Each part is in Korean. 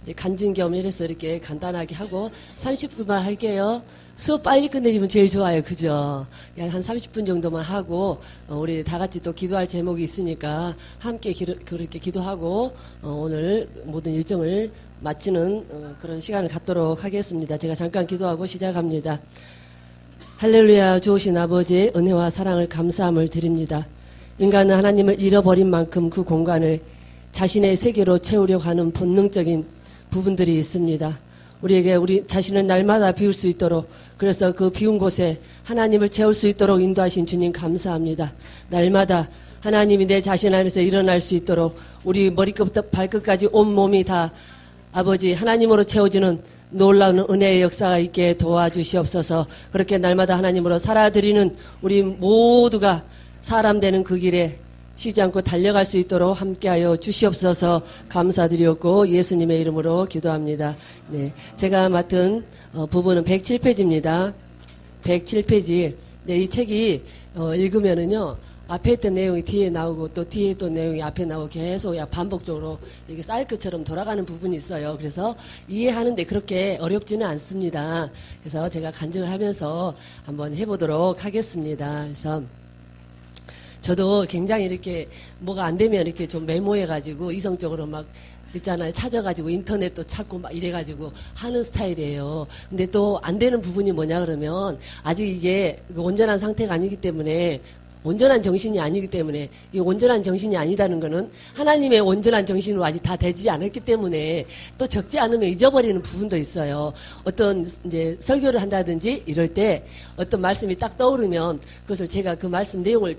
이제 간증 겸 이래서 이렇게 간단하게 하고 30분만 할게요. 수업 빨리 끝내주면 제일 좋아요. 그죠? 한 30분 정도만 하고, 우리 다 같이 또 기도할 제목이 있으니까 함께 그렇게 기도하고, 오늘 모든 일정을 마치는 그런 시간을 갖도록 하겠습니다. 제가 잠깐 기도하고 시작합니다. 할렐루야. 좋으신 아버지의 은혜와 사랑을 감사함을 드립니다. 인간은 하나님을 잃어버린 만큼 그 공간을 자신의 세계로 채우려고 하는 본능적인 부분들이 있습니다. 우리에게 우리 자신을 날마다 비울 수 있도록, 그래서 그 비운 곳에 하나님을 채울 수 있도록 인도하신 주님 감사합니다. 날마다 하나님이 내 자신 안에서 일어날 수 있도록 우리 머리끝부터 발끝까지 온몸이 다 아버지 하나님으로 채워지는 놀라운 은혜의 역사가 있게 도와주시옵소서. 그렇게 날마다 하나님으로 살아드리는 우리 모두가 사람 되는 그 길에 쉬지 않고 달려갈 수 있도록 함께하여 주시옵소서. 감사드리었고 예수님의 이름으로 기도합니다. 네, 제가 맡은 부분은 107페이지입니다. 107페이지. 네, 이 책이 읽으면은요, 앞에 있던 내용이 뒤에 나오고 또 뒤에 있던 내용이 앞에 나오고 계속 반복적으로 이게 사이클처럼 돌아가는 부분이 있어요. 그래서 이해하는데 그렇게 어렵지는 않습니다. 그래서 제가 간증을 하면서 한번 해보도록 하겠습니다. 그래서 저도 굉장히 이렇게 뭐가 안 되면 이렇게 좀 메모해가지고 이성적으로 막 있잖아요. 찾아가지고 인터넷도 찾고 막 이래가지고 하는 스타일이에요. 근데 또 안 되는 부분이 뭐냐 그러면 아직 이게 온전한 상태가 아니기 때문에, 온전한 정신이 아니기 때문에, 이 온전한 정신이 아니다는 거는 하나님의 온전한 정신으로 아직 다 되지 않았기 때문에 또 적지 않으면 잊어버리는 부분도 있어요. 어떤 이제 설교를 한다든지 이럴 때 어떤 말씀이 딱 떠오르면 그것을 제가 그 말씀 내용을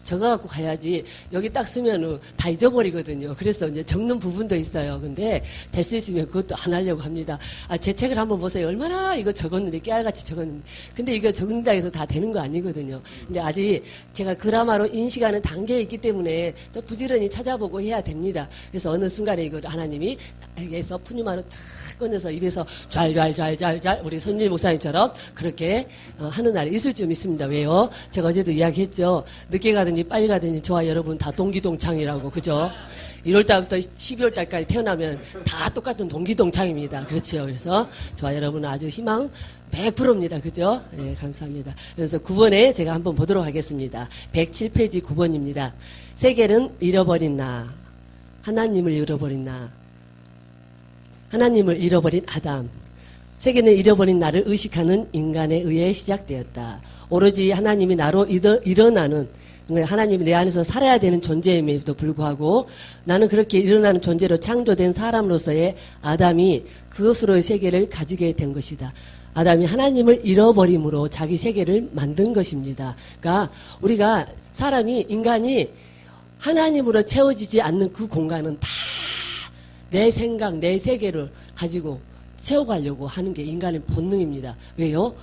적어갖고 가야지 여기 딱 쓰면은 다 잊어버리거든요. 그래서 이제 적는 부분도 있어요. 근데 될 수 있으면 그것도 안 하려고 합니다. 제 책을 한번 보세요. 얼마나 이거 적었는데, 깨알같이 적었는데. 근데 이거 적는다 해서 다 되는 거 아니거든요. 근데 아직 제가 그라마로 인식하는 단계에 있기 때문에 또 부지런히 찾아보고 해야 됩니다. 그래서 어느 순간에 이걸 하나님이 에게서 푸뉴마로 탁 꺼내서 입에서 잘 우리 손님 목사님처럼 그렇게 하는 날이 있을 좀 있습니다. 왜요? 제가 어제도 이야기했죠. 늦게 가든지 빨리 가든지 저와 여러분 다 동기동창이라고. 그죠? 1월달부터 12월달까지 태어나면 다 똑같은 동기동창입니다. 그렇죠? 그래서 저와 여러분은 아주 희망 100%입니다. 그죠? 네, 감사합니다. 그래서 9번에 제가 한번 보도록 하겠습니다. 107페이지 9번입니다. 세계는 잃어버린 나, 하나님을 잃어버린 나, 하나님을 잃어버린 아담. 세계는 잃어버린 나를 의식하는 인간에 의해 시작되었다. 오로지 하나님이 나로 일어나는, 하나님이 내 안에서 살아야 되는 존재임에도 불구하고 나는 그렇게 일어나는 존재로 창조된 사람으로서의 아담이 그것으로의 세계를 가지게 된 것이다. 아담이 하나님을 잃어버림으로 자기 세계를 만든 것입니다. 그러니까 우리가 인간이 하나님으로 채워지지 않는 그 공간은 다 내 생각, 내 세계를 가지고 채워가려고 하는 게 인간의 본능입니다. 왜요?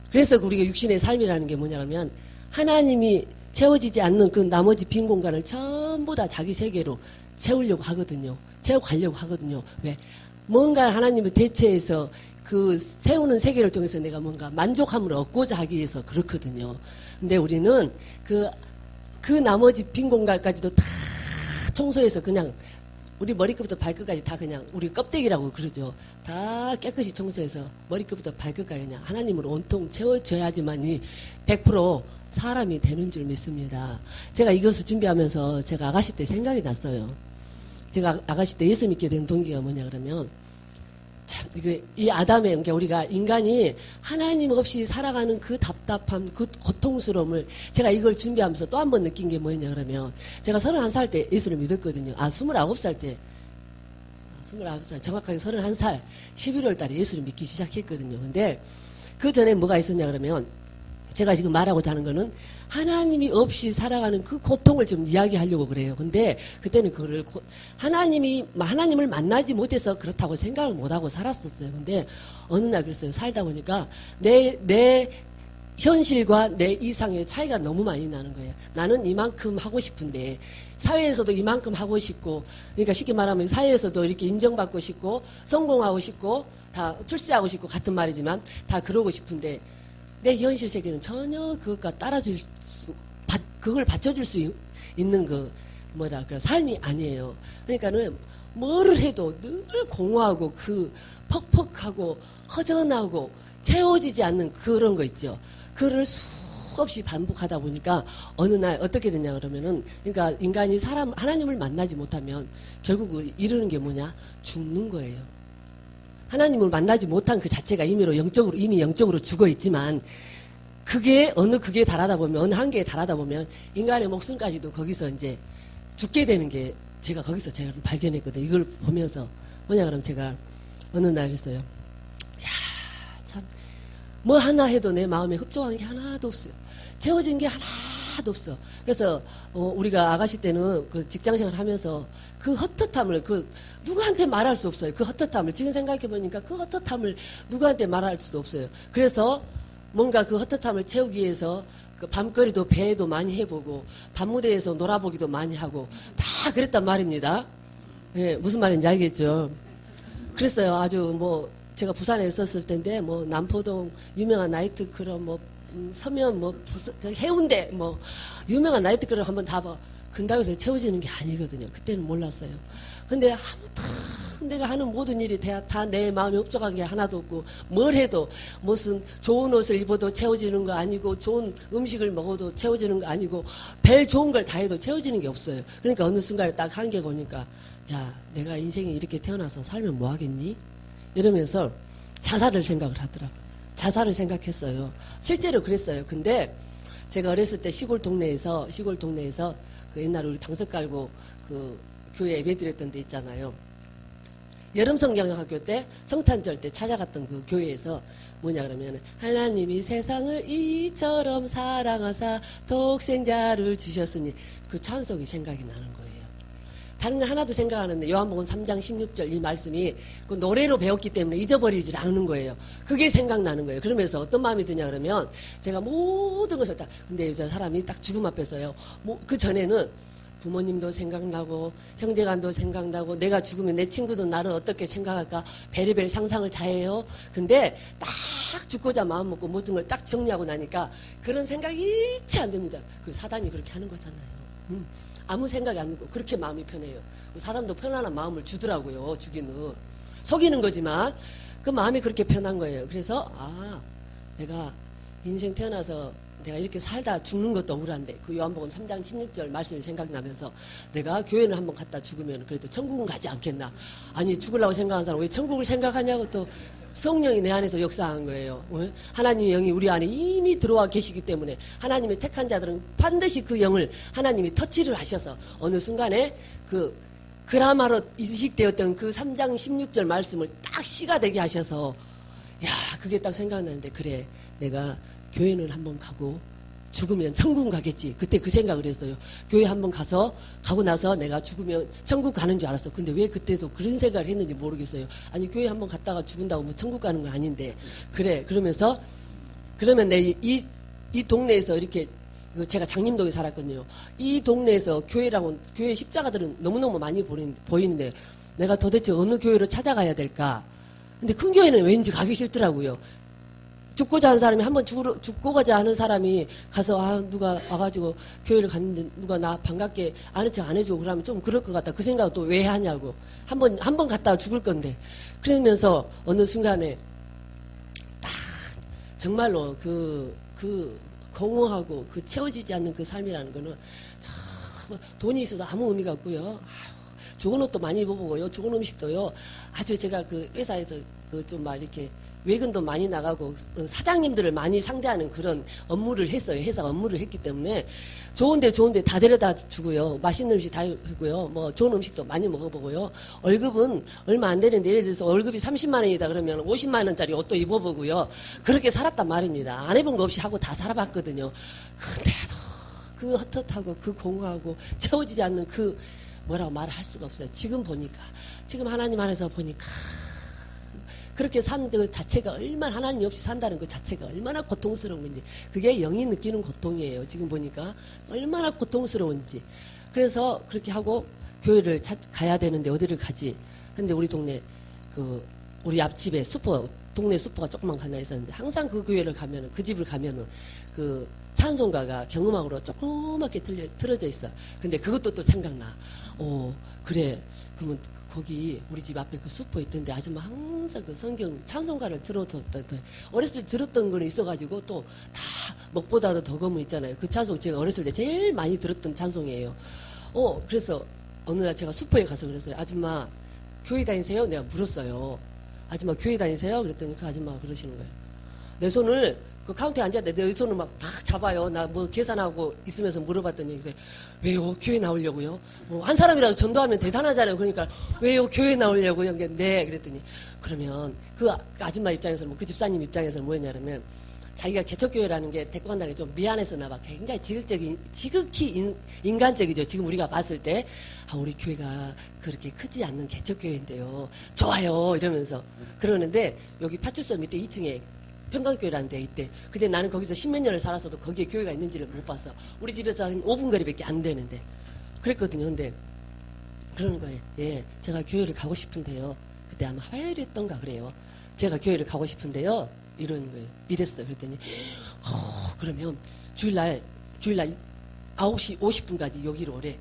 그래서 우리가 육신의 삶이라는 게 뭐냐면 하나님이 채워지지 않는 그 나머지 빈 공간을 전부 다 자기 세계로 채우려고 하거든요. 채워가려고 하거든요. 왜? 뭔가 하나님을 대체해서 그 세우는 세계를 통해서 내가 뭔가 만족함을 얻고자 하기 위해서 그렇거든요. 근데 우리는 그 나머지 빈 공간까지도 다 청소해서 그냥 우리 머리끝부터 발끝까지 다 그냥 우리 껍데기라고 그러죠. 다 깨끗이 청소해서 머리끝부터 발끝까지 그냥 하나님으로 온통 채워져야지만이 100% 사람이 되는 줄 믿습니다. 제가 이것을 준비하면서 제가 아가씨 때 생각이 났어요. 제가 아가씨 때 예수 믿게 된 동기가 뭐냐 그러면 참 이 아담의, 그러니까 우리가 인간이 하나님 없이 살아가는 그 답답함, 그 고통스러움을 제가 이걸 준비하면서 또 한 번 느낀 게 뭐였냐 그러면 제가 31살 때 예수를 믿었거든요. 29살 때 29살, 정확하게 31살 11월 달에 예수를 믿기 시작했거든요. 근데 그 전에 뭐가 있었냐 그러면 제가 지금 말하고자 하는 거는 하나님이 없이 살아가는 그 고통을 좀 이야기하려고 그래요. 근데 그때는 그거를 하나님을 만나지 못해서 그렇다고 생각을 못하고 살았었어요. 근데 어느 날 그랬어요. 살다 보니까 내 현실과 내 이상의 차이가 너무 많이 나는 거예요. 나는 이만큼 하고 싶은데 사회에서도 이만큼 하고 싶고, 그러니까 쉽게 말하면 사회에서도 이렇게 인정받고 싶고 성공하고 싶고 다 출세하고 싶고 같은 말이지만 다 그러고 싶은데 내 현실 세계는 전혀 그것과 그걸 받쳐줄 수 있는 삶이 아니에요. 그러니까는 뭐를 해도 늘 공허하고 그 퍽퍽하고 허전하고 채워지지 않는 그런 거 있죠. 그를 수없이 반복하다 보니까 어느 날 어떻게 되냐 그러면은, 그러니까 인간이 하나님을 만나지 못하면 결국 이르는 게 뭐냐? 죽는 거예요. 하나님을 만나지 못한 그 자체가 이미 영적으로 죽어 있지만, 그게 달하다 보면, 어느 한계에 달하다 보면 인간의 목숨까지도 거기서 이제 죽게 되는 게 제가 발견했거든요. 이걸 보면서 뭐냐 그러면 제가 어느 날 했어요. 야, 참, 뭐 하나 해도 내 마음에 흡족한 게 하나도 없어요. 채워진 게 하나도 없어. 그래서 우리가 아가씨 때는 그 직장생활 하면서 그 헛헛함을 누구한테 말할 수 없어요. 그 헛헛함을 지금 생각해 보니까 그 헛헛함을 누구한테 말할 수도 없어요. 그래서 뭔가 그 헛헛함을 채우기 위해서 그 밤거리도 배도 많이 해보고 밤무대에서 놀아보기도 많이 하고 다 그랬단 말입니다. 예, 무슨 말인지 알겠죠? 그랬어요. 아주 제가 부산에 있었을 텐데 남포동 유명한 나이트클럽 서면 해운대 유명한 나이트클럽 한번 다 근다고 해서 채워지는 게 아니거든요. 그때는 몰랐어요. 근데 내가 하는 모든 일이 다 내 마음에 흡족한 게 하나도 없고, 뭘 해도 무슨 좋은 옷을 입어도 채워지는 거 아니고, 좋은 음식을 먹어도 채워지는 거 아니고, 별 좋은 걸 다 해도 채워지는 게 없어요. 그러니까 어느 순간에 딱 한계가 오니까, 야, 내가 인생에 이렇게 태어나서 살면 뭐 하겠니? 이러면서 자살을 생각을 하더라고요. 자살을 생각했어요. 실제로 그랬어요. 근데 제가 어렸을 때 시골 동네에서 그 옛날에 우리 방석 깔고 그 교회 예배 드렸던 데 있잖아요. 여름 성경학교 때 성탄절 때 찾아갔던 그 교회에서 뭐냐 그러면, 하나님이 세상을 이처럼 사랑하사 독생자를 주셨으니, 그 찬송이 생각이 나는 거예요. 다른 거 하나도 생각하는데 요한복음 3장 16절 이 말씀이 그 노래로 배웠기 때문에 잊어버리지 않는 거예요. 그게 생각나는 거예요. 그러면서 어떤 마음이 드냐 그러면, 제가 모든 것을 근데 저 사람이 딱 죽음 앞에서요. 그 전에는 부모님도 생각나고 형제간도 생각나고 내가 죽으면 내 친구도 나를 어떻게 생각할까 베리벨 상상을 다 해요. 근데 딱 죽고자 마음 먹고 모든 걸 딱 정리하고 나니까 그런 생각이 일치 안 됩니다. 그 사단이 그렇게 하는 거잖아요. 아무 생각이 안 들고 그렇게 마음이 편해요. 사단도 편안한 마음을 주더라고요. 주기는 속이는 거지만 그 마음이 그렇게 편한 거예요. 그래서 내가 인생 태어나서 내가 이렇게 살다 죽는 것도 억울한데, 그 요한복음 3장 16절 말씀이 생각나면서, 내가 교회는 한번 갔다 죽으면 그래도 천국은 가지 않겠나. 아니, 죽으려고 생각하는 사람 왜 천국을 생각하냐고, 또 성령이 내 안에서 역사한 거예요. 왜? 하나님의 영이 우리 안에 이미 들어와 계시기 때문에 하나님의 택한 자들은 반드시 그 영을 하나님이 터치를 하셔서 어느 순간에 그 그라마로 이식되었던 그 3장 16절 말씀을 딱 시가 되게 하셔서, 야, 그게 딱 생각나는데, 그래, 내가 교회는 한번 가고 죽으면 천국은 가겠지. 그때 그 생각을 했어요. 교회 한번 가고 나서 내가 죽으면 천국 가는 줄 알았어. 근데 왜 그때도 그런 생각을 했는지 모르겠어요. 아니, 교회 한번 갔다가 죽은다고 뭐 천국 가는 건 아닌데. 그래, 그러면 이 동네에서 이렇게, 제가 장림동에 살았거든요. 이 동네에서 교회 십자가들은 너무너무 많이 보이는데 내가 도대체 어느 교회로 찾아가야 될까? 근데 큰 교회는 왠지 가기 싫더라고요. 죽고자 하는 사람이 죽고 가자 하는 사람이 가서 누가 와가지고 교회를 갔는데 누가 나 반갑게 아는 척 안 해주고 그러면 좀 그럴 것 같다. 그 생각을 또 왜 하냐고. 한 번 갔다가 죽을 건데. 그러면서 어느 순간에 딱 정말로 그 공허하고 그 채워지지 않는 그 삶이라는 거는 참 돈이 있어서 아무 의미가 없고요. 좋은 옷도 많이 입어보고요. 좋은 음식도요. 아주 제가 그 회사에서 좀 막 이렇게 외근도 많이 나가고 사장님들을 많이 상대하는 그런 업무를 했어요. 회사 업무를 했기 때문에 좋은데 다 데려다 주고요. 맛있는 음식 다 하고요. 좋은 음식도 많이 먹어보고요. 월급은 얼마 안 되는데, 예를 들어서 월급이 30만 원이다 그러면 50만 원짜리 옷도 입어보고요. 그렇게 살았단 말입니다. 안 해본 거 없이 하고 다 살아봤거든요. 근데도 그 헛헛하고 그 공허하고 채워지지 않는 그 뭐라고 말을 할 수가 없어요. 지금 하나님 안에서 보니까 그렇게 산 그 자체가 얼마나, 하나님 없이 산다는 그 자체가 얼마나 고통스러운 건지, 그게 영이 느끼는 고통이에요. 지금 보니까 얼마나 고통스러운지. 그래서 그렇게 하고 교회를 가야 되는데 어디를 가지? 근데 우리 동네 우리 앞집에 동네 슈퍼가 조그만 거 하나 있었는데, 항상 그 교회를 가면은, 그 집을 가면은 그 찬송가가 경음악으로 조그맣게 틀어져 있어. 근데 그것도 또 생각나. 그래. 그러면 거기 우리 집 앞에 그 슈퍼 있던데 아줌마 항상 그 성경 찬송가를 들어뒀던, 어렸을 때 들었던 거는 있어가지고 또 다 먹보다도 더 검은 있잖아요. 그 찬송 제가 어렸을 때 제일 많이 들었던 찬송이에요. 그래서 어느 날 제가 슈퍼에 가서 그랬어요. 아줌마 교회 다니세요? 내가 물었어요. 아줌마 교회 다니세요? 그랬더니 그 아줌마가 그러시는 거예요. 내 손을 그 카운터에 앉았는데 내 손을 막 탁 잡아요. 나 뭐 계산하고 있으면서 물어봤더니 왜요? 교회 나오려고요? 한 사람이라도 전도하면 대단하잖아요. 그러니까 왜요? 교회 나오려고요? 네. 그랬더니 그러면 그 아줌마 입장에서는 그 집사님 입장에서는 뭐였냐면 자기가 개척교회라는 게 데리고 간다는 게 좀 미안해서나 봐. 굉장히 지극히 인간적이죠. 지금 우리가 봤을 때 우리 교회가 그렇게 크지 않는 개척교회인데요. 좋아요. 이러면서 그러는데 여기 파출소 밑에 2층에 평강교회라는 데 있대. 근데 나는 거기서 10몇 년을 살았어도 거기에 교회가 있는지를 못 봤어. 우리 집에서 한 5분 거리밖에 안 되는데. 그랬거든요. 근데 그러는 거예요. 예, 제가 교회를 가고 싶은데요. 그때 아마 화요일이었던가 그래요. 제가 교회를 가고 싶은데요. 이러는 거예요. 이랬어요. 그랬더니 그러면 주일날 9시 50분까지 여기로 오래.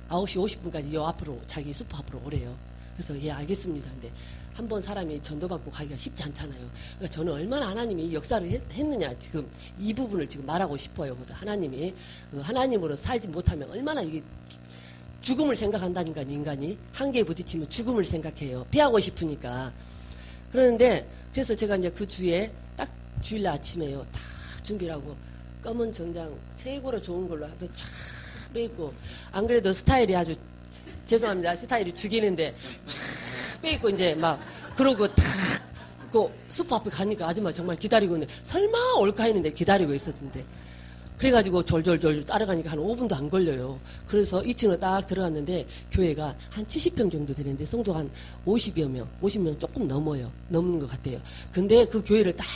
9시 50분까지 요 앞으로 자기 슈퍼 앞으로 오래요. 그래서 예, 알겠습니다. 근데 한번 사람이 전도받고 가기가 쉽지 않잖아요. 그러니까 저는 얼마나 하나님이 역사를 했느냐 지금 이 부분을 지금 말하고 싶어요. 하나님이 하나님으로 살지 못하면 얼마나 이게 죽음을 생각한다니까 인간이 한계에 부딪히면 죽음을 생각해요. 피하고 싶으니까. 그러는데 그래서 제가 이제 그 주에 딱 주일날 아침에요. 다 준비를 하고 검은 정장 최고로 좋은 걸로 쫙 빼입고 안 그래도 스타일이 아주 죄송합니다. 스타일이 죽이는데 쫙 빼입고 이제 막 그러고 탁 그 슈퍼 앞에 가니까 아줌마 정말 기다리고 있는데 설마 올까 했는데 기다리고 있었는데 그래가지고 졸졸졸 따라가니까 한 5분도 안 걸려요. 그래서 2층으로 딱 들어갔는데 교회가 한 70평 정도 되는데 성도가 한 50여 명, 50명 조금 넘는 것 같아요. 근데 그 교회를 딱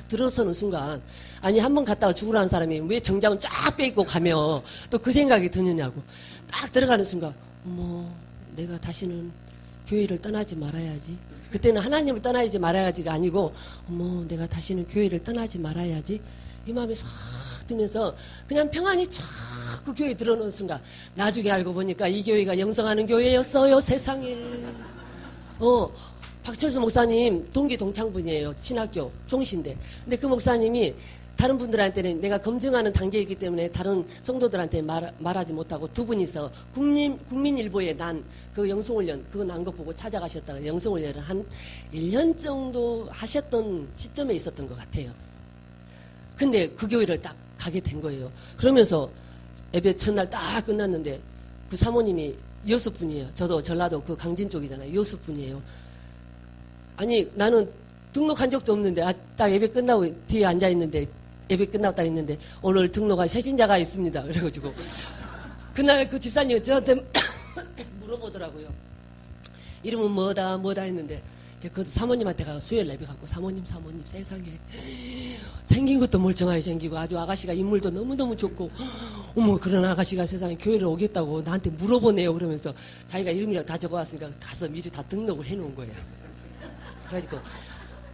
들어서는 순간 아니 한 번 갔다가 죽으라는 사람이 왜 정장은 쫙 빼입고 가며 또 그 생각이 드느냐고 딱 들어가는 순간 어머 내가 다시는 교회를 떠나지 말아야지. 그때는 하나님을 떠나지 말아야지가 아니고 어머 내가 다시는 교회를 떠나지 말아야지 이 마음이 싹 들면서 그냥 평안히 쫙 그 교회에 들어놓은 순간 나중에 알고 보니까 이 교회가 영성하는 교회였어요. 세상에. 박철수 목사님 동기 동창분이에요. 신학교 종신대. 근데 그 목사님이 다른 분들한테는 내가 검증하는 단계이기 때문에 다른 성도들한테 말하지 못하고 두 분이서 국민일보에 난 그 영성훈련 그거 난 거 보고 찾아가셨다가 영성훈련을 한 1년 정도 하셨던 시점에 있었던 것 같아요. 근데 그 교회를 딱 가게 된 거예요. 그러면서 예배 첫날 딱 끝났는데 그 사모님이 여수분이에요. 저도 전라도 그 강진 쪽이잖아요. 여수분이에요. 아니 나는 등록한 적도 없는데 딱 예배 끝나고 뒤에 앉아있는데 예배 끝나고 딱 있는데 오늘 등록한 새신자가 있습니다. 그래가지고 그날 그 집사님이 저한테 물어보더라고요. 이름은 뭐다 했는데 그 사모님한테 가서 수요일 예배 갖고 사모님 세상에 생긴 것도 멀쩡하게 생기고 아주 아가씨가 인물도 너무너무 좋고 어머 그런 아가씨가 세상에 교회를 오겠다고 나한테 물어보네요. 그러면서 자기가 이름이랑 다 적어왔으니까 가서 미리 다 등록을 해놓은 거예요. 그래가지고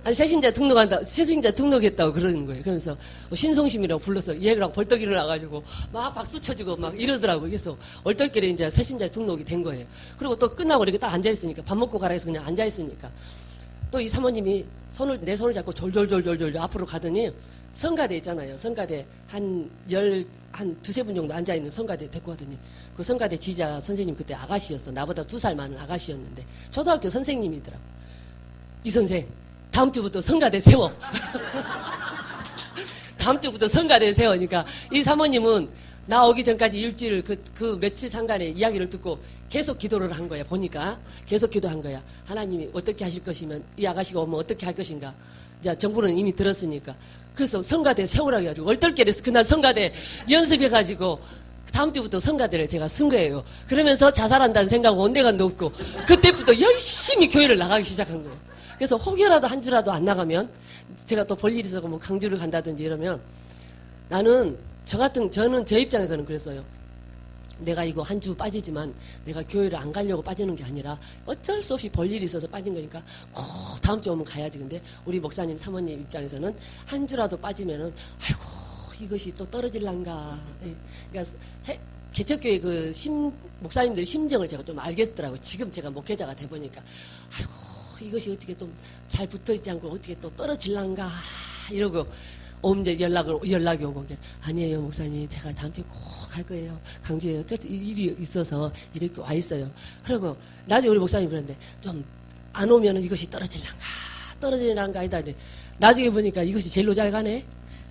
아니 새신자 등록했다고 그러는 거예요. 그러면서 신성심이라고 불러서 얘랑 벌떡 일어나가지고 막 박수 쳐주고 막 이러더라고요. 그래서 얼떨결에 이제 새신자 등록이 된 거예요. 그리고 또 끝나고 이렇게 딱 앉아있으니까 밥 먹고 가라 해서 그냥 앉아있으니까 또 이 사모님이 내 손을 잡고 졸졸 앞으로 가더니 성가대 있잖아요. 성가대 한 두세 분 정도 앉아있는 성가대 데리고 가더니 그 성가대 지휘자 선생님 그때 아가씨였어. 나보다 2살 많은 아가씨였는데 초등학교 선생님이더라고. 이 선생 다음 주부터 성가대 세워. 다음 주부터 성가대 세우니까 이 사모님은 나 오기 전까지 일주일 그 며칠 상간의 이야기를 듣고 계속 기도를 한 거야. 보니까 계속 기도한 거야. 하나님이 어떻게 하실 것이면 이 아가씨가 오면 어떻게 할 것인가. 이제 정부는 이미 들었으니까. 그래서 성가대 세우라고 해가지고 얼떨결에서 그날 성가대 연습해가지고 다음 주부터 성가대를 제가 쓴 거예요. 그러면서 자살한다는 생각은 온데간도 없고 그때부터 열심히 교회를 나가기 시작한 거예요. 그래서 혹여라도 한 주라도 안 나가면 제가 또 볼 일이 있어서 뭐 강주를 간다든지 이러면 저는 제 입장에서는 그랬어요. 내가 이거 한 주 빠지지만 내가 교회를 안 가려고 빠지는 게 아니라 어쩔 수 없이 볼 일이 있어서 빠진 거니까 꼭 다음 주 오면 가야지. 근데 우리 목사님 사모님 입장에서는 한 주라도 빠지면은 아이고 이것이 또 떨어질란가. 예. 그러니까 개척교회 목사님들의 심정을 제가 좀 알겠더라고요. 지금 제가 목회자가 돼 보니까 아이고 이것이 어떻게 또 잘 붙어 있지 않고 어떻게 또 떨어질란가 이러고 이제 연락이 오고 아니에요 목사님 제가 다음 주에 꼭 갈 거예요. 강주에 어쩔 일이 있어서 이렇게 와 있어요. 그리고 나중에 우리 목사님 그러는데 좀 안 오면은 이것이 떨어질란가 아니다. 나중에 보니까 이것이 제일로 잘 가네.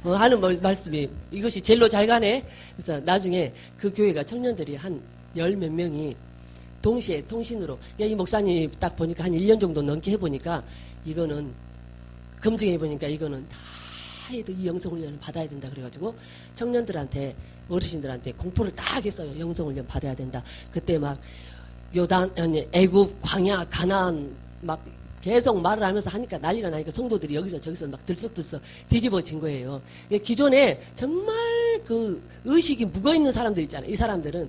하는 말씀이 이것이 제일로 잘 가네. 그래서 나중에 그 교회가 청년들이 한 열 몇 명이 동시에 통신으로 이 목사님이 딱 보니까 한 1년 정도 넘게 해보니까 이거는 검증해보니까 이거는 다 해도 이 영성훈련을 받아야 된다 그래가지고 청년들한테 어르신들한테 공포를 딱 했어요. 영성훈련 받아야 된다. 그때 막 애굽 광야 가나안 막 계속 말을 하면서 하니까 난리가 나니까 성도들이 여기서 저기서 막 들썩들썩 뒤집어진 거예요. 기존에 정말 그 의식이 묵어있는 사람들 있잖아요. 이 사람들은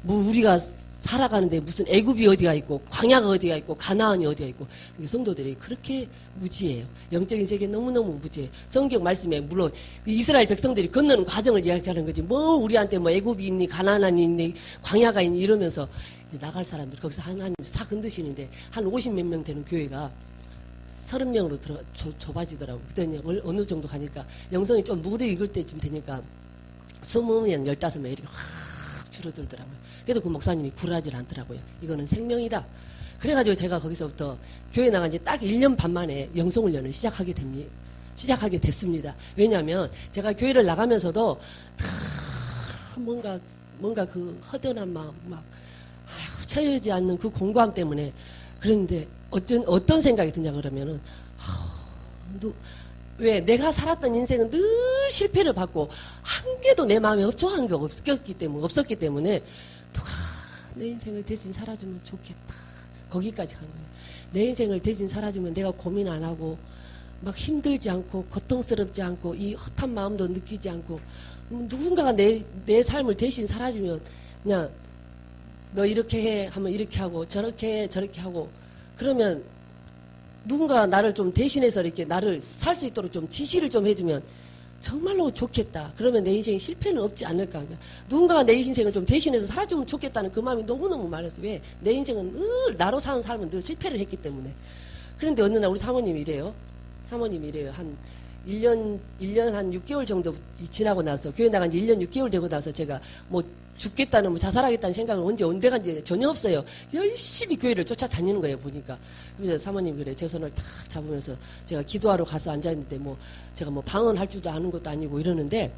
뭐 우리가 살아가는데 무슨 애굽이 어디가 있고 광야가 어디가 있고 가나안이 어디가 있고 성도들이 그렇게 무지해요. 영적인 세계 너무너무 무지해요. 성경 말씀에 물론 이스라엘 백성들이 건너는 과정을 이야기하는 거지 뭐 우리한테 뭐 애굽이 있니 가나안이 있니 광야가 있니 이러면서 나갈 사람들 거기서 하나님 싹 흔드시는데 한 50몇 명 되는 교회가 30명으로 좁아지더라고요. 그때는 어느 정도 가니까 영성이 좀 무르익을 때쯤 되니까 20명, 15명 이렇게 확 줄어들더라고요. 그래도 그 목사님이 굴하지 않더라고요. 이거는 생명이다. 그래가지고 제가 거기서부터 교회 나간 지 딱 1년 반 만에 영성훈련을 시작하게 됐습니다. 왜냐하면 제가 교회를 나가면서도 뭔가 그 허전한 마음, 막 채우지 않는 그 공고함 때문에 그런데 어떤 생각이 드냐 그러면은 왜 내가 살았던 인생은 늘 실패를 받고 한 개도 내 마음에 업종한 게 없었기 때문에 누가 내 인생을 대신 살아주면 좋겠다. 거기까지 간 거예요. 내 인생을 대신 살아주면 내가 고민 안 하고 막 힘들지 않고 고통스럽지 않고 이 헛한 마음도 느끼지 않고 누군가가 내 삶을 대신 살아주면 그냥 너 이렇게 해 하면 이렇게 하고 저렇게 해 저렇게 하고 그러면 누군가 나를 좀 대신해서 이렇게 나를 살 수 있도록 좀 지시를 좀 해주면 정말로 좋겠다. 그러면 내 인생에 실패는 없지 않을까. 누군가가 내 인생을 좀 대신해서 살아주면 좋겠다는 그 마음이 너무너무 많았어요. 왜? 내 인생은 늘 나로 사는 삶은 늘 실패를 했기 때문에. 그런데 어느 날 우리 사모님이 이래요. 한 1년 한 6개월 정도 지나고 나서 교회 나간 지 1년 6개월 되고 나서 제가 뭐 죽겠다는 뭐 자살하겠다는 생각은 언제 온데간지 전혀 없어요. 열심히 교회를 쫓아다니는 거예요 보니까. 그래서 사모님 그래 제 손을 탁 잡으면서 제가 기도하러 가서 앉아있는데 뭐 제가 뭐 방언할 줄도 아는 것도 아니고 이러는데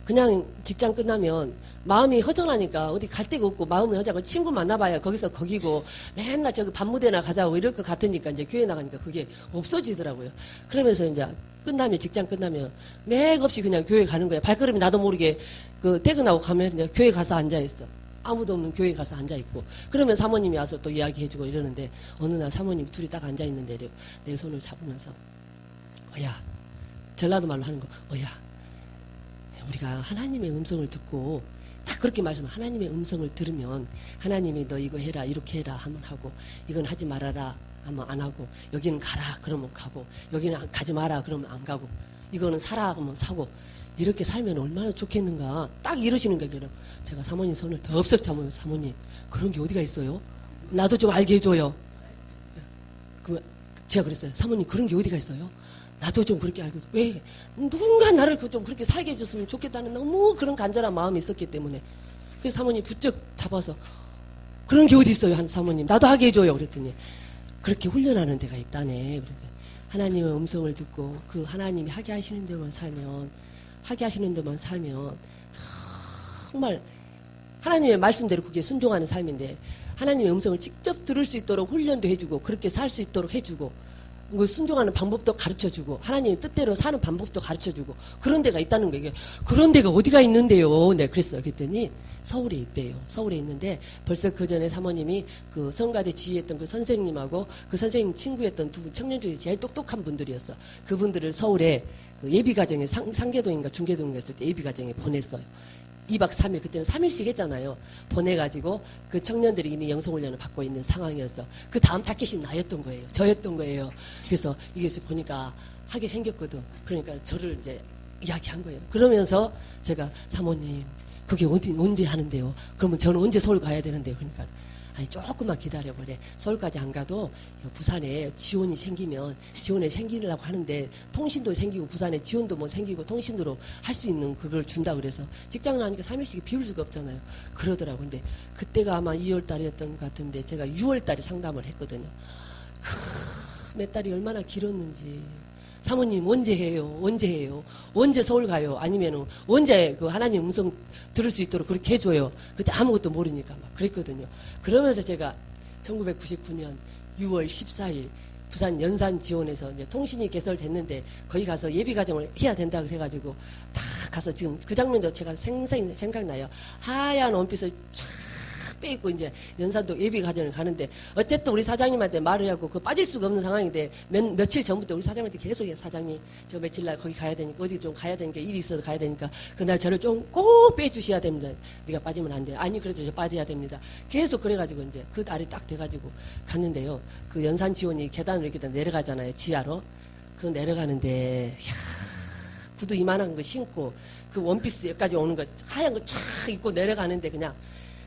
그냥 직장 끝나면 마음이 허전하니까 어디 갈 데가 없고 마음이 허전하고 친구 만나봐야 거기서 거기고 맨날 저기 밤무대나 가자고 이럴 것 같으니까 이제 교회 나가니까 그게 없어지더라고요. 그러면서 이제 직장 끝나면 맥없이 그냥 교회 가는 거예요. 발걸음이 나도 모르게 퇴근하고 가면 그냥 교회 가서 앉아있어. 아무도 없는 교회 가서 앉아있고. 그러면 사모님이 와서 또 이야기해주고 이러는데 어느 날 사모님이 둘이 딱 앉아있는데 내 손을 잡으면서 전라도 말로 하는 거 우리가 하나님의 음성을 듣고 딱 그렇게 말씀하면 하나님의 음성을 들으면 하나님이 너 이거 해라 이렇게 해라 하면 하고 이건 하지 말아라 하면 안 하고 여기는 가라 그러면 가고 여기는 가지 마라 그러면 안 가고 이거는 사라 하면 사고 이렇게 살면 얼마나 좋겠는가 딱 이러시는 거예요. 제가 사모님 손을 덥석 잡으면서 사모님 그런 게 어디가 있어요? 나도 좀 알게 해줘요. 제가 그랬어요. 사모님 그런 게 어디가 있어요? 나도 좀 그렇게 알고 왜 누군가 나를 좀 그렇게 살게 해줬으면 좋겠다는 너무 그런 간절한 마음이 있었기 때문에 그래서 사모님 부쩍 잡아서 그런 게 어디 있어요? 한 사모님 나도 하게 해줘요. 그랬더니 그렇게 훈련하는 데가 있다네. 하나님의 음성을 듣고 그 하나님이 하게 하시는 데만 살면 정말 하나님의 말씀대로 그게 순종하는 삶인데 하나님의 음성을 직접 들을 수 있도록 훈련도 해주고 그렇게 살 수 있도록 해주고 그 순종하는 방법도 가르쳐주고 하나님의 뜻대로 사는 방법도 가르쳐주고 그런 데가 있다는 거예요. 그런 데가 어디가 있는데요? 네, 그랬어요. 그랬더니 서울에 있대요. 서울에 있는데 벌써 그 전에 사모님이 그 성가대 지휘했던 그 선생님하고 그 선생님 친구였던 두 분 청년 중에 제일 똑똑한 분들이었어. 그분들을 서울에 그 예비가정에 상계동인가 중계동인가 했을 때 예비가정에 보냈어요. 2박 3일, 그때는 3일씩 했잖아요. 보내가지고 그 청년들이 이미 영성훈련을 받고 있는 상황이어서 그 다음 타겟이 나였던 거예요. 저였던 거예요. 그래서 이게 보니까 하게 생겼거든. 그러니까 저를 이제 이야기한 거예요. 그러면서 제가 사모님 그게 언제 하는데요? 그러면 저는 언제 서울 가야 되는데요? 그러니까 아니 조금만 기다려보래. 서울까지 안 가도 부산에 지원이 생기면 지원에 생기려고 하는데 통신도 생기고 부산에 지원도 뭐 생기고 통신으로 할 수 있는 그걸 준다 그래서 직장을 하니까 3일씩 비울 수가 없잖아요. 그러더라고. 근데 그때가 아마 2월 달이었던 것 같은데 제가 6월 달에 상담을 했거든요. 몇 달이 얼마나 길었는지. 사모님 언제 해요? 언제 해요? 언제 서울 가요? 아니면 언제 그 하나님 음성 들을 수 있도록 그렇게 해줘요? 그때 아무것도 모르니까 막 그랬거든요. 그러면서 제가 1999년 6월 14일 부산 연산 지원에서 이제 통신이 개설됐는데 거기 가서 예비 과정을 해야 된다 그래가지고 다 가서 지금 그 장면도 제가 생생히 생각나요. 하얀 원피스 쫙 빼입고 이제 연산도 예비 과정을 가는데 어쨌든 우리 사장님한테 말을 하고 그 빠질 수가 없는 상황인데 며칠 전부터 우리 사장님한테 계속 사장님 저 며칠 날 거기 가야 되니까 어디 좀 가야 되니까 일이 있어서 가야 되니까 그날 저를 좀 꼭 빼주셔야 됩니다. 네가 빠지면 안 돼요. 아니 그래도 저 빠져야 됩니다. 계속 그래가지고 이제 그 날이 딱 돼가지고 갔는데요. 그 연산 지원이 계단으로 이렇게 내려가잖아요. 지하로. 그 내려가는데 구두 이만한 거 신고 그 원피스 여기까지 오는 거 하얀 거 쫙 입고 내려가는데 그냥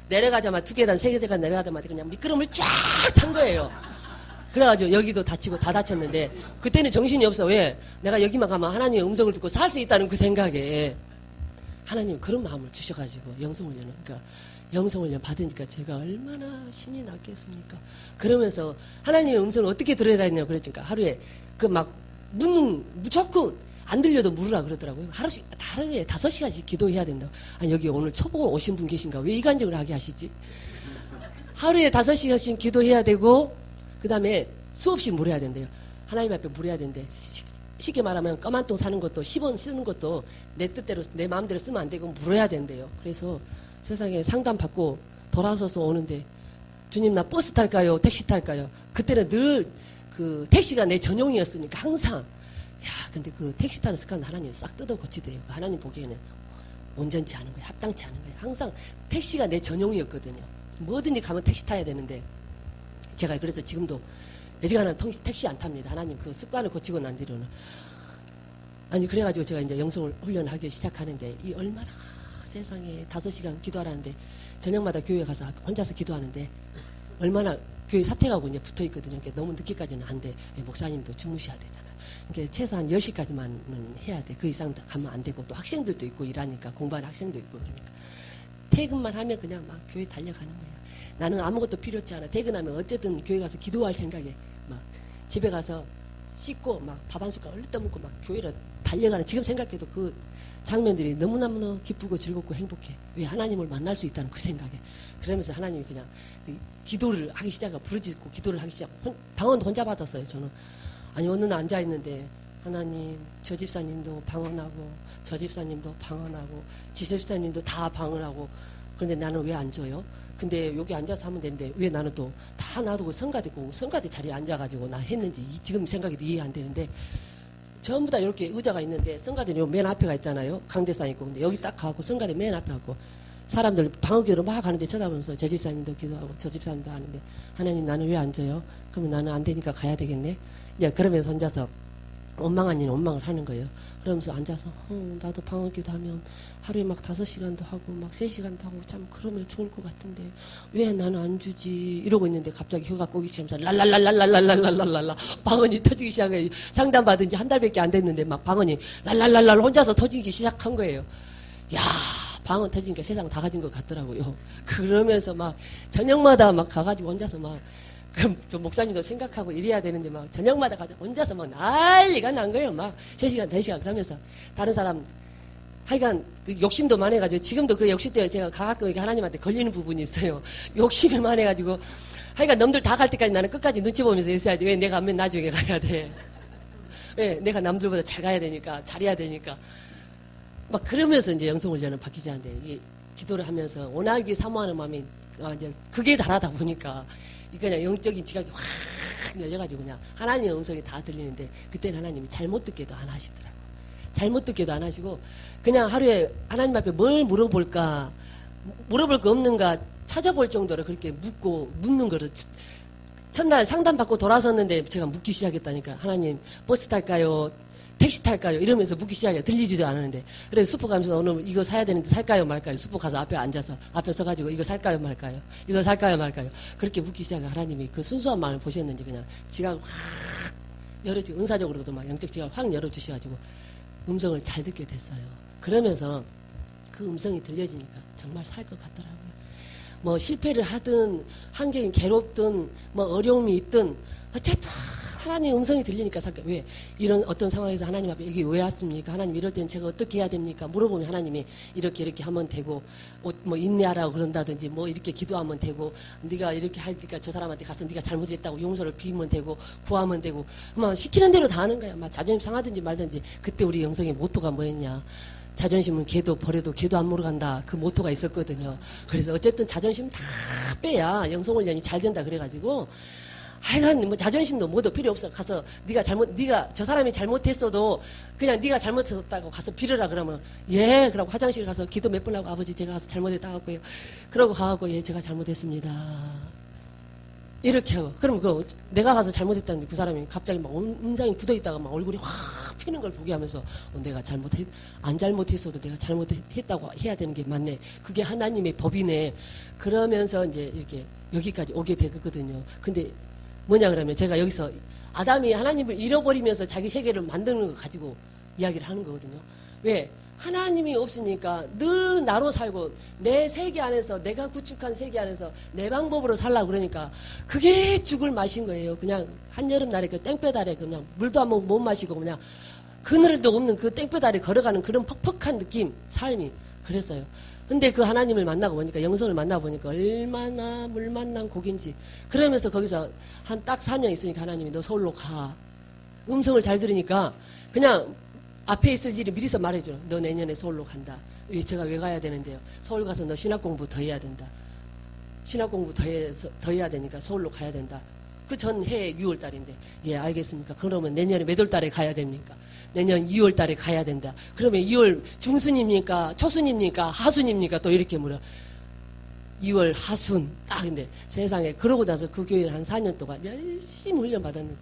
내려가자마자 2계단, 3계단 내려가자마자 그냥 미끄럼을 쫙 탄 거예요. 그래가지고 여기도 다치고 다 다쳤는데 그때는 정신이 없어. 왜? 내가 여기만 가면 하나님의 음성을 듣고 살 수 있다는 그 생각에 하나님 그런 마음을 주셔가지고 영성훈련을 그러니까 영성훈련 받으니까 제가 얼마나 신이 났겠습니까? 그러면서 하나님의 음성을 어떻게 들어야 되냐고 그러니까 하루에 그 막 묻는 무조건 안 들려도 물으라 그러더라고요. 하루에 5시간씩 기도해야 된다고. 아니, 여기 오늘 초보 오신 분 계신가? 왜 이간질을 하게 하시지? 하루에 5시간씩 기도해야 되고, 그 다음에 수없이 물어야 된대요. 하나님 앞에 물어야 된대. 쉽게 말하면 검은 똥 사는 것도 10원 쓰는 것도 내 뜻대로, 내 마음대로 쓰면 안 되고 물어야 된대요. 그래서 세상에 상담 받고 돌아서서 오는데, 주님 나 버스 탈까요? 택시 탈까요? 그때는 늘 그 택시가 내 전용이었으니까 항상 야, 근데 그 택시 타는 습관 하나님 싹 뜯어 고치대요. 하나님 보기에는 온전치 않은 거예요. 합당치 않은 거예요. 항상 택시가 내 전용이었거든요. 뭐든지 가면 택시 타야 되는데 제가 그래서 지금도 애지간한 택시 안 탑니다. 하나님 그 습관을 고치고 난 뒤로는. 아니 그래가지고 제가 이제 영성을 훈련하기 시작하는데 이 얼마나 세상에 5시간 기도하라는데 저녁마다 교회 가서 혼자서 기도하는데 얼마나 교회 사택하고 이제 붙어 있거든요. 그러니까 너무 늦게까지는 안 돼. 목사님도 주무셔야 되잖아요. 그러니까 최소한 10시까지만은 해야 돼. 그 이상 가면 안 되고 또 학생들도 있고 일하니까 공부하는 학생도 있고 그러니까 퇴근만 하면 그냥 막 교회 달려가는 거야. 나는 아무것도 필요 없지 않아. 퇴근하면 어쨌든 교회 가서 기도할 생각에 막 집에 가서 씻고 막 밥 한 숟갈 얼른 떠먹고 막 교회로 달려가는 지금 생각해도 그 장면들이 너무너무 기쁘고 즐겁고 행복해. 왜 하나님을 만날 수 있다는 그 생각에. 그러면서 하나님이 그냥 기도를 하기 시작하고 부르짖고 기도를 하기 시작. 방언도 혼자 받았어요. 저는. 아니 어느 날 앉아있는데 하나님 저 집사님도 방언하고 저 집사님도 방언하고 지 집사님도 다 방언하고 그런데 나는 왜 안 줘요? 근데 여기 앉아서 하면 되는데 왜 나는 또 다 놔두고 성가대 자리에 앉아가지고 나 했는지 지금 생각이 이해 안 되는데 전부 다 이렇게 의자가 있는데 성가대는 맨 앞에가 있잖아요. 강대상 있고 근데 여기 딱 가고 성가대 맨 앞에 가고 사람들 방언기로 막 하는데 쳐다보면서 저 집사님도 기도하고 저 집사님도 하는데 하나님 나는 왜 앉아요? 그러면 나는 안 되니까 가야 되겠네. 이제 그러면서 혼자서 원망 아닌 원망을 하는 거예요. 그러면서 앉아서 나도 방언기도 하면 하루에 막 5시간도 하고 막 3시간도 하고 참 그러면 좋을 것 같은데 왜 나는 안 주지 이러고 있는데 갑자기 혀가 꼬기 시작하면서 랄랄랄랄랄랄랄랄랄라 방언이 터지기 시작해요. 상담받은 지 한 달밖에 안 됐는데 막 방언이 랄랄랄랄 혼자서 터지기 시작한 거예요. 야 방언 터지니까 세상 다 가진 것 같더라고요. 그러면서 막 저녁마다 막 가가지고 혼자서 막 그 목사님도 생각하고 이래야 되는데 막 저녁마다 가서 혼자서 막 난리가 난 거예요. 막 3시간, 4시간 그러면서 다른 사람 하여간 그 욕심도 많아가지고 지금도 그 욕심 때문에 제가 가끔 하나님한테 걸리는 부분이 있어요. 욕심이 많아가지고 하여간 남들 다 갈 때까지 나는 끝까지 눈치 보면서 있어야지. 왜 내가 맨 나중에 가야 돼. 왜 내가 남들보다 잘 가야 되니까 잘해야 되니까 막 그러면서 이제 영성훈련을 바뀌지 않는데 이게 기도를 하면서 원하기 사모하는 마음이 이제 그게 달하다 보니까 그냥 영적인 지각이 확 열려가지고 그냥 하나님의 음성이 다 들리는데 그때는 하나님이 잘못 듣게도 안 하시더라고. 잘못 듣기도 안 하시고 그냥 하루에 하나님 앞에 뭘 물어볼까 물어볼 거 없는가 찾아볼 정도로 그렇게 묻는 거를 첫날 상담받고 돌아섰는데 제가 묻기 시작했다니까. 하나님 버스 탈까요? 택시 탈까요? 이러면서 묻기 시작해. 들리지도 않았는데. 그래서 슈퍼 가면서 오늘 이거 사야 되는데 살까요 말까요? 슈퍼 가서 앞에 앉아서 앞에 서가지고 이거 살까요 말까요? 이거 살까요 말까요? 그렇게 묻기 시작해. 하나님이 그 순수한 마음을 보셨는지 그냥 지각을 확 열어주고 은사적으로도 막 영적 지각을 확 열어주셔가지고 음성을 잘 듣게 됐어요. 그러면서 그 음성이 들려지니까 정말 살 것 같더라고요. 뭐 실패를 하든 환경이 괴롭든 뭐 어려움이 있든 어쨌든 하나님의 음성이 들리니까 살까. 왜 이런 어떤 상황에서 하나님 앞에 여기 왜 왔습니까? 하나님 이럴 때는 제가 어떻게 해야 됩니까? 물어보면 하나님이 이렇게 하면 되고 뭐 인내하라고 그런다든지 뭐 이렇게 기도하면 되고 네가 이렇게 하니까 저 사람한테 가서 네가 잘못했다고 용서를 비우면 되고 구하면 되고 막 시키는 대로 다 하는 거야. 막 자존심 상하든지 말든지. 그때 우리 영성의 모토가 뭐였냐? 자존심은 개도 버려도 개도 안 물어간다. 그 모토가 있었거든요. 그래서 어쨌든 자존심 다 빼야 영성훈련이 잘 된다 그래가지고 하여간 뭐 자존심도 뭐도 필요 없어. 가서 네가 저 사람이 잘못했어도 그냥 네가 잘못했다고 가서 빌으라 그러면 예 그러고 화장실 가서 기도 몇 번 하고 아버지 제가 가서 잘못했다고요. 그러고 가고 예 제가 잘못했습니다. 이렇게 하고 그럼 내가 가서 잘못했다는데 그 사람이 갑자기 막 인상이 굳어있다가 막 얼굴이 확 피는 걸 보게 하면서 내가 안 잘못했어도 내가 잘못했다고 해야 되는 게 맞네. 그게 하나님의 법이네. 그러면서 이제 이렇게 여기까지 오게 되거든요. 근데 뭐냐 그러면 제가 여기서 아담이 하나님을 잃어버리면서 자기 세계를 만드는 거 가지고 이야기를 하는 거거든요. 왜? 하나님이 없으니까 늘 나로 살고 내 세계 안에서 내가 구축한 세계 안에서 내 방법으로 살라고 그러니까 그게 죽을 맛인 거예요. 그냥 한여름날에 그 땡볕 아래 그냥 물도 한 번 못 마시고 그냥 그늘도 없는 그 땡볕 아래 걸어가는 그런 퍽퍽한 느낌 삶이 그랬어요. 근데 그 하나님을 만나고 보니까 영성을 만나고 보니까 얼마나 물 만난 곡인지 그러면서 거기서 한 딱 4년 있으니까 하나님이 너 서울로 가. 음성을 잘 들으니까 그냥 앞에 있을 일을 미리서 말해줘. 너 내년에 서울로 간다. 제가 왜 가야 되는데요? 서울 가서 너 신학 공부 더 해야 된다. 신학 공부 더 해야 되니까 서울로 가야 된다. 그 전 해 6월 달인데 예 알겠습니까? 그러면 내년에 몇 월 달에 가야 됩니까? 내년 2월 달에 가야 된다. 그러면 2월 중순입니까? 초순입니까? 하순입니까? 또 이렇게 물어. 2월 하순 근데 세상에 그러고 나서 그 교회에 한 4년 동안 열심히 훈련 받았는데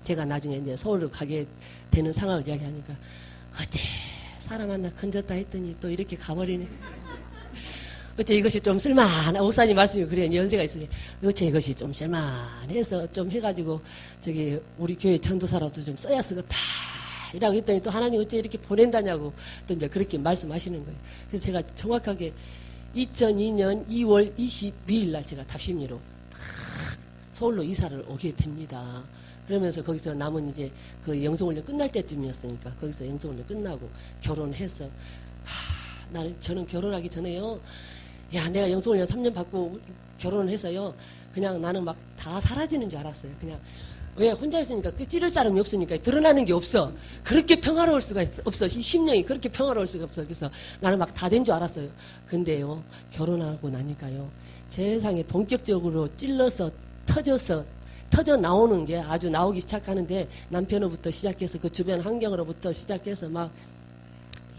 제가 나중에 이제 서울로 가게 되는 상황을 이야기하니까 어째 사람 하나 건졌다 했더니 또 이렇게 가버리네. 어째 이것이 좀 쓸만한 목사님 말씀이 그래요. 연세가 있으니 어째 이것이 좀 쓸만해서 좀 해가지고 저기 우리 교회 전도사라도 좀 써야 쓰겠다 이라고 했더니 또 하나님 어째 이렇게 보낸다냐고 또 이제 그렇게 말씀하시는 거예요. 그래서 제가 정확하게 2002년 2월 22일 날 제가 답심리로 서울로 이사를 오게 됩니다. 그러면서 거기서 남은 이제 그 영성훈련 끝날 때쯤이었으니까 거기서 영성훈련 끝나고 결혼해서 저는 결혼하기 전에요. 야 내가 영성훈련 3년 받고 결혼을 해서요. 그냥 나는 막 다 사라지는 줄 알았어요. 그냥 왜 혼자 있으니까 그 찌를 사람이 없으니까 드러나는 게 없어. 그렇게 평화로울 수가 없어. 이 심령이 그렇게 평화로울 수가 없어. 그래서 나는 막 다 된 줄 알았어요. 근데요 결혼하고 나니까요 세상에 본격적으로 찔러서 터져 나오는 게 아주 나오기 시작하는데 남편으로부터 시작해서 그 주변 환경으로부터 시작해서 막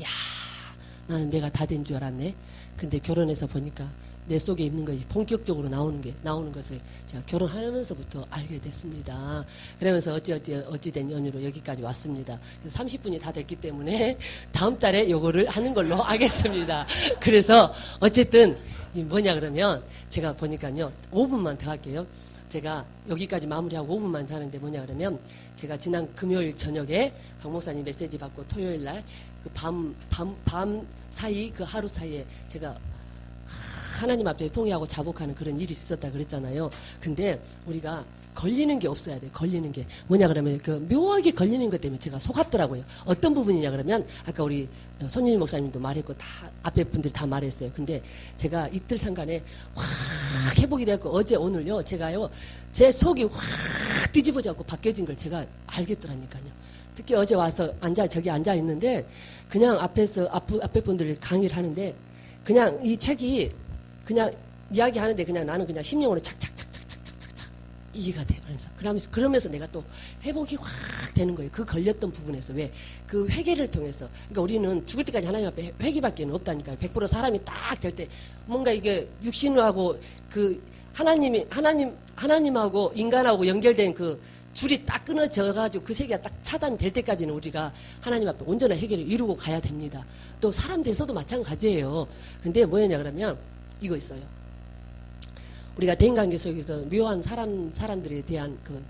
야 나는 내가 다 된 줄 알았네. 근데 결혼해서 보니까 내 속에 있는 것이 본격적으로 나오는 것을 제가 결혼하면서부터 알게 됐습니다. 그러면서 어찌된 연유로 여기까지 왔습니다. 그래서 30분이 다 됐기 때문에 다음 달에 요거를 하는 걸로 하겠습니다. 그래서 어쨌든 뭐냐 그러면 제가 보니까요 5분만 더 할게요. 제가 여기까지 마무리하고 5분만 더 하는데 뭐냐 그러면 제가 지난 금요일 저녁에 박 목사님 메시지 받고 토요일 날 그 밤 사이 그 하루 사이에 제가 하나님 앞에 통회하고 자복하는 그런 일이 있었다 그랬잖아요. 근데 우리가 걸리는 게 없어야 돼. 걸리는 게 뭐냐 그러면 그 묘하게 걸리는 것 때문에 제가 속았더라고요. 어떤 부분이냐 그러면 아까 우리 손윤희 목사님도 말했고 다 앞에 분들이 다 말했어요. 근데 제가 이틀 상간에 확 회복이 됐고 어제 오늘요 제가요 제 속이 확 뒤집어져갖고 바뀌어진 걸 제가 알겠더라니까요. 특히 어제 와서 저기 앉아 있는데 그냥 앞에 분들이 강의를 하는데 그냥 이 책이 그냥 이야기하는데 그냥 나는 그냥 심령으로 착착착착착착착 이해가 돼. 그러면서 내가 또 회복이 확 되는 거예요. 그 걸렸던 부분에서. 왜? 그 회개를 통해서. 그러니까 우리는 죽을 때까지 하나님 앞에 회개밖에 없다니까요. 100% 사람이 딱 될 때 뭔가 이게 육신하고 그 하나님하고 인간하고 연결된 그 줄이 딱 끊어져가지고 그 세계가 딱 차단될 때까지는 우리가 하나님 앞에 온전한 해결을 이루고 가야 됩니다. 또 사람 돼서도 마찬가지예요. 근데 뭐였냐 그러면 이거 있어요. 우리가 대인관계 속에서 묘한 사람들에 대한 그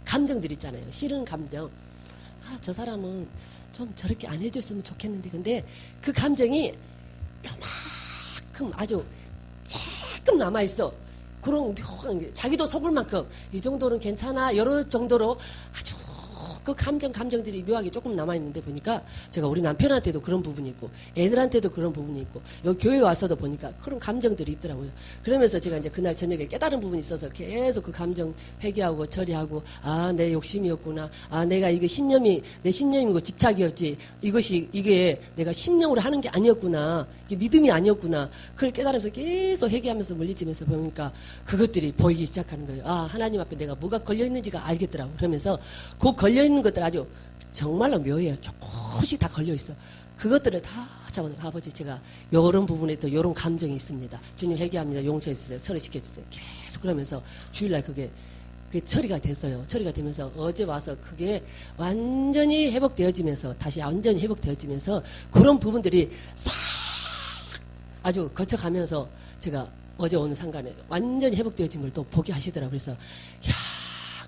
감정들 있잖아요. 싫은 감정. 아, 저 사람은 좀 저렇게 안 해줬으면 좋겠는데. 근데 그 감정이 요만큼 아주 조금 남아있어. 그런 묘한 게 자기도 속을 만큼 이 정도는 괜찮아. 이럴 정도로 아주 그 감정들이 묘하게 조금 남아있는데 보니까 제가 우리 남편한테도 그런 부분이 있고 애들한테도 그런 부분이 있고 여기 교회 와서도 보니까 그런 감정들이 있더라고요. 그러면서 제가 이제 그날 저녁에 깨달은 부분이 있어서 계속 그 감정 회개하고 처리하고 아, 내 욕심이었구나. 아, 내가 이게 내 신념이고 집착이었지. 이게 내가 심령으로 하는 게 아니었구나. 이게 믿음이 아니었구나. 그걸 깨달으면서 계속 회개하면서 물리치면서 보니까 그것들이 보이기 시작하는 거예요. 아, 하나님 앞에 내가 뭐가 걸려있는지가 알겠더라고. 그러면서 그 걸려있는 것들 아주 정말로 묘해요. 조금씩 다 걸려있어. 그것들을 다 잡아놓고 아버지 제가 요런 부분에 또 요런 감정이 있습니다. 주님 회개합니다. 용서해주세요. 처리시켜주세요. 계속 그러면서 주일날 그게 처리가 됐어요. 처리가 되면서 어제 와서 그게 완전히 회복되어지면서 다시 완전히 회복되어지면서 그런 부분들이 싹 아주 거쳐가면서 제가 어제 오늘 상간에 완전히 회복되어진 걸 또 보게 하시더라고요. 그래서 야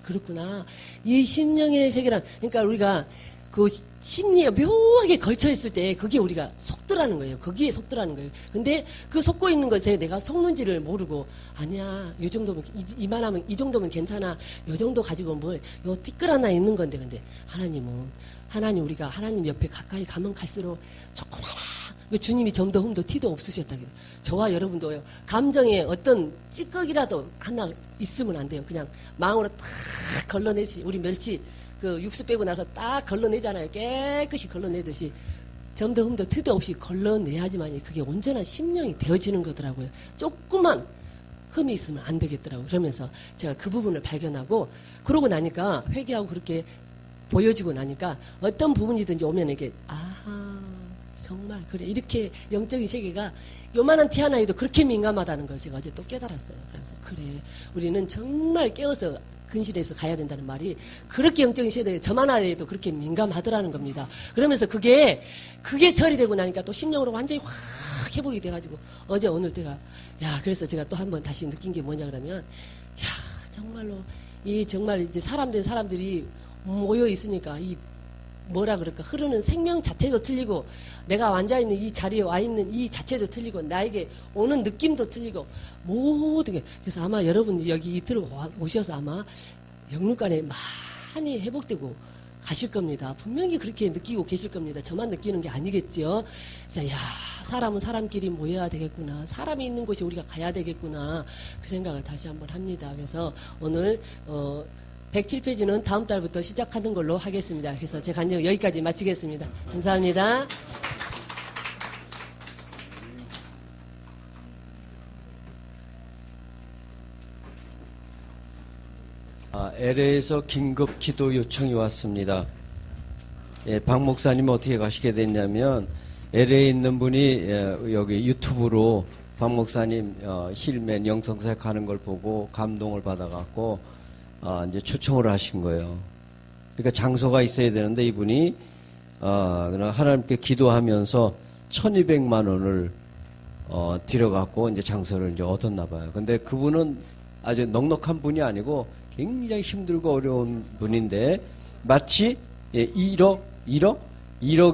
그렇구나. 이 심령의 세계란 그러니까 우리가 그 심리에 묘하게 걸쳐있을 때 그게 우리가 속더라는 거예요. 거기에 속더라는 거예요. 근데 그 속고 있는 것에 내가 속는지를 모르고 아니야 이 정도면 이만하면 이 정도면 괜찮아. 이 정도 가지고 뭘 요 띠끌 하나 있는 건데 근데 하나님 우리가 하나님 옆에 가까이 가면 갈수록 조그마한 주님이 점도 흠도 티도 없으셨다. 저와 여러분도요. 감정에 어떤 찌꺼기라도 하나 있으면 안 돼요. 그냥 마음으로 딱 걸러내지. 우리 멸치 그 육수 빼고 나서 딱 걸러내잖아요. 깨끗이 걸러내듯이 점도 흠도 티도 없이 걸러내야지만 그게 온전한 심령이 되어지는 거더라고요. 조그만 흠이 있으면 안 되겠더라고요. 그러면서 제가 그 부분을 발견하고 그러고 나니까 회개하고 그렇게 보여지고 나니까 어떤 부분이든지 오면 이게 아하 정말 그래 이렇게 영적인 세계가 요만한 티 하나에도 그렇게 민감하다는 걸 제가 어제 또 깨달았어요. 그래서 그래 우리는 정말 깨어서 근실해서 가야 된다는 말이 그렇게 영적인 세계에 저만 하나에도 그렇게 민감하더라는 겁니다. 그러면서 그게 처리되고 나니까 또 심령으로 완전히 확 회복이 돼가지고 어제 오늘 때가 야 그래서 제가 또 한 번 다시 느낀 게 뭐냐 그러면 야 정말로 이 정말 이제 사람들이 모여 있으니까 이 뭐라 그럴까 흐르는 생명 자체도 틀리고 내가 앉아있는 이 자리에 와있는 이 자체도 틀리고 나에게 오는 느낌도 틀리고 모든 게 그래서 아마 여러분이 여기 이틀 오셔서 아마 영육간에 많이 회복되고 가실 겁니다. 분명히 그렇게 느끼고 계실 겁니다. 저만 느끼는 게 아니겠죠. 그래서 야 사람은 사람끼리 모여야 되겠구나. 사람이 있는 곳에 우리가 가야 되겠구나. 그 생각을 다시 한번 합니다. 그래서 오늘 107페이지는 다음 달부터 시작하는 걸로 하겠습니다. 그래서 제 간증 여기까지 마치겠습니다. 감사합니다. LA에서 긴급 기도 요청이 왔습니다. 예, 박 목사님 어떻게 가시게 됐냐면 LA에 있는 분이 여기 유튜브로 박 목사님 힐맨 영성사역 하는 걸 보고 감동을 받아갖고 이제 초청을 하신 거예요. 그러니까 장소가 있어야 되는데 이분이 하나님께 기도하면서 1,200만 원을 들여갖고 이제 장소를 이제 얻었나 봐요. 근데 그분은 아주 넉넉한 분이 아니고 굉장히 힘들고 어려운 분인데 마치 1억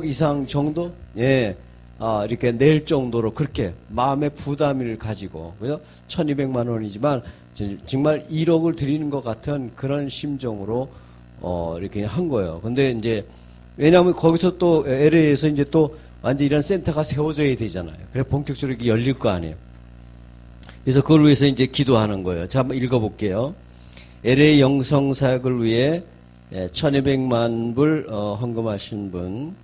이상 정도 이렇게 낼 정도로 그렇게 마음의 부담을 가지고 그죠? 1,200만 원이지만 정말 1억을 드리는 것 같은 그런 심정으로 이렇게 한 거예요. 근데 이제 왜냐하면 거기서 또 LA에서 이제 또 완전 이런 센터가 세워져야 되잖아요. 그래 본격적으로 이렇게 열릴 거 아니에요. 그래서 그걸 위해서 이제 기도하는 거예요. 자, 한번 읽어볼게요. LA 영성사역을 위해 1,200만 불 헌금하신 분,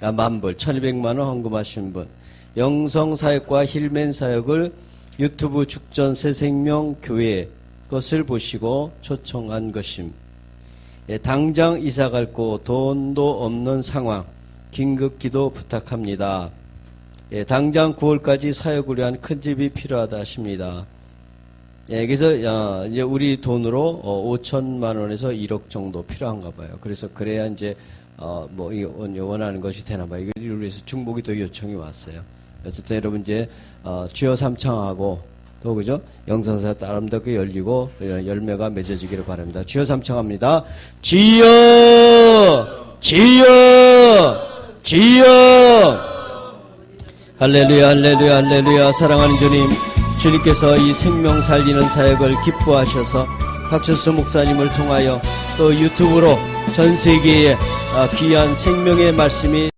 만불 1,200만 원 헌금하신 분, 영성사역과 힐맨 사역을 유튜브 죽전 새생명 교회 것을 보시고 초청한 것임. 예, 당장 이사 갈 곳, 돈도 없는 상황, 긴급 기도 부탁합니다. 예, 당장 9월까지 사역을 위한 큰 집이 필요하다 하십니다. 예, 그래서 이제 우리 돈으로 5천만 원에서 1억 정도 필요한가 봐요. 그래서 그래야 이제 뭐 원하는 것이 되나 봐요. 이걸 위해서 중보기도 요청이 왔어요. 어쨌든 여러분 이제 주여 삼창하고 또 그죠? 영상사 아름답게 열리고 열매가 맺어지기를 바랍니다. 주여 삼창합니다. 주여, 주여, 주여. 할렐루야, 할렐루야, 할렐루야. 사랑하는 주님, 주님께서 이 생명 살리는 사역을 기뻐하셔서 박철수 목사님을 통하여 또 유튜브로 전 세계에 귀한 생명의 말씀이